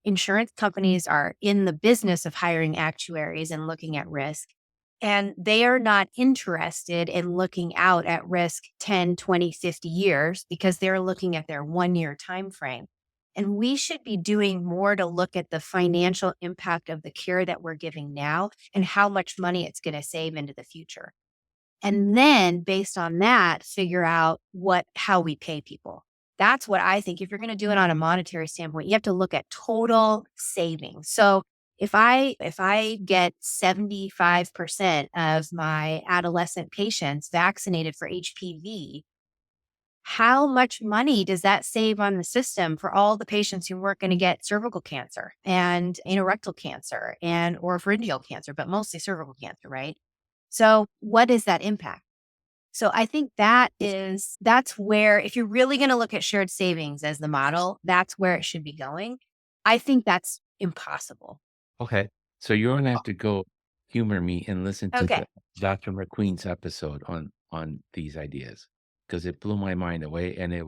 insurance companies are in the business of hiring actuaries and looking at risk. And they are not interested in looking out at risk 10, 20, 50 years because they're looking at their 1 year time frame. And we should be doing more to look at the financial impact of the care that we're giving now and how much money it's going to save into the future. And then based on that, figure out how we pay people. That's what I think. If you're going to do it on a monetary standpoint, you have to look at total savings. So if I get 75% of my adolescent patients vaccinated for HPV, how much money does that save on the system for all the patients who weren't going to get cervical cancer and anorectal cancer and or pharyngeal cancer, but mostly cervical cancer, right? So what is that impact? So I think that's where, if you're really going to look at shared savings as the model, that's where it should be going. I think that's impossible. Okay. So you're going to have to go humor me and listen to Okay. Dr. McQueen's episode on these ideas, because it blew my mind away. And he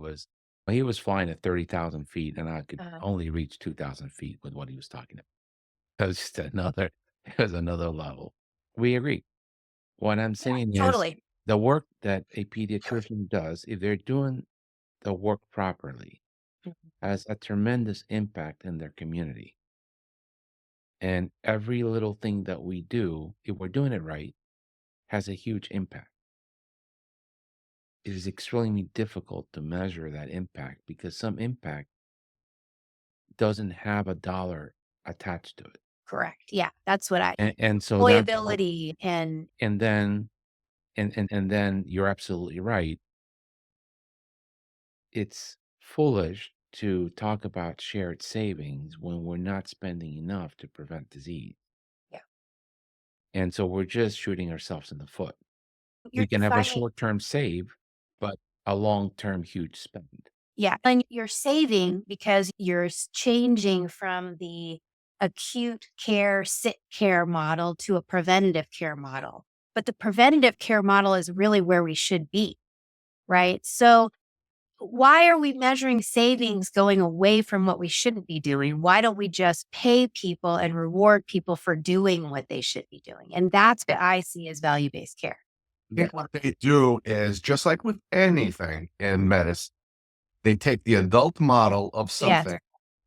was flying at 30,000 feet and I could Uh, only reach 2,000 feet with what he was talking about. It was just it was another level. We agree. What I'm saying is totally. the work that a pediatrician does, if they're doing the work properly, Mhm. has a tremendous impact in their community. And every little thing that we do, if we're doing it right, has a huge impact. It is extremely difficult to measure that impact because some impact doesn't have a dollar attached to it. Correct. Yeah. That's what And so that's employability and and then and then you're absolutely right. It's foolish to talk about shared savings when we're not spending enough to prevent disease. yeah, And so we're just shooting ourselves in the foot. you're We can have a defining, short-term save, but a long-term huge spend. yeah. And you're saving because you're changing from the acute care, sick care model to a preventative care model. But the preventative care model is really where we should be, right? So why are we measuring savings going away from what we shouldn't be doing? Why don't we just pay people and reward people for doing what they should be doing? And that's what I see as value-based care. I think what they do is just like with anything in medicine, they take the adult model of Yes, something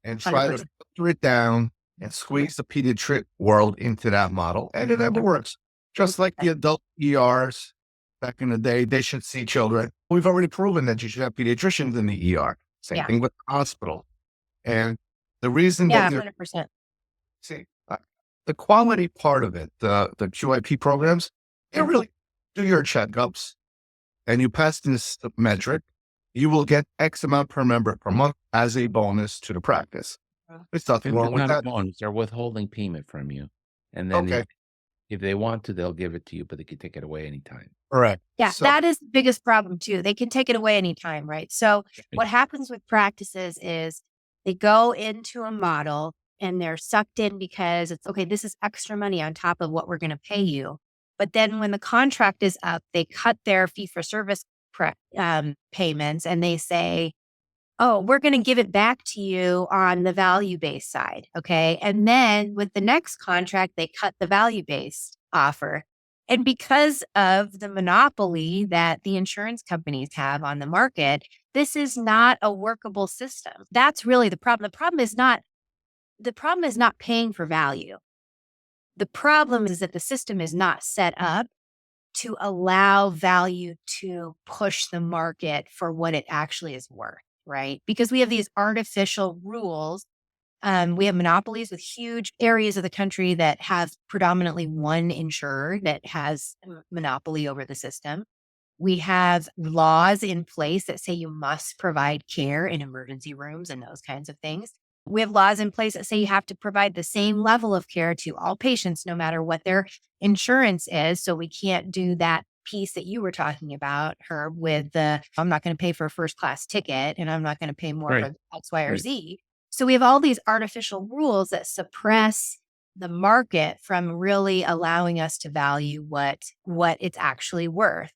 and try to 100%. filter it down and squeeze the pediatric world into that model. And it never works. Just like the adult ERs back in the day, they should see children. We've already proven that you should have pediatricians in the ER. Same Yeah. thing with the hospital. And the reason Yeah, that you're 100%. see the quality part of it, the QIP programs, they really do your checkups and you pass this metric, you will get X amount per member per month as a bonus to the practice. There's nothing wrong It's with not a that. bonus. They're withholding payment from you. And then Okay, if they want to, they'll give it to you, but they can take it away anytime. correct. Yeah, So, that is the biggest problem too. They can take it away anytime, right? So what happens with practices is they go into a model and they're sucked in because it's okay, this is extra money on top of what we're going to pay you. But then when the contract is up, they cut their fee for service payments and they say, oh, we're going to give it back to you on the value based side. Okay. And then with the next contract, they cut the value based offer. And because of the monopoly that the insurance companies have on the market, this is not a workable system. That's really the problem. The problem is not paying for value. The problem is that the system is not set up to allow value to push the market for what it actually is worth, right? Because we have these artificial rules. We have monopolies with huge areas of the country that have predominantly one insurer that has a monopoly over the system. We have laws in place that say you must provide care in emergency rooms and those kinds of things. We have laws in place that say you have to provide the same level of care to all patients, no matter what their insurance is. So we can't do that piece that you were talking about, Herb, with the I'm not going to pay for a first class ticket and I'm not going to pay more Right. for X, Y, or Right. Z. So we have all these artificial rules that suppress the market from really allowing us to value what it's actually worth.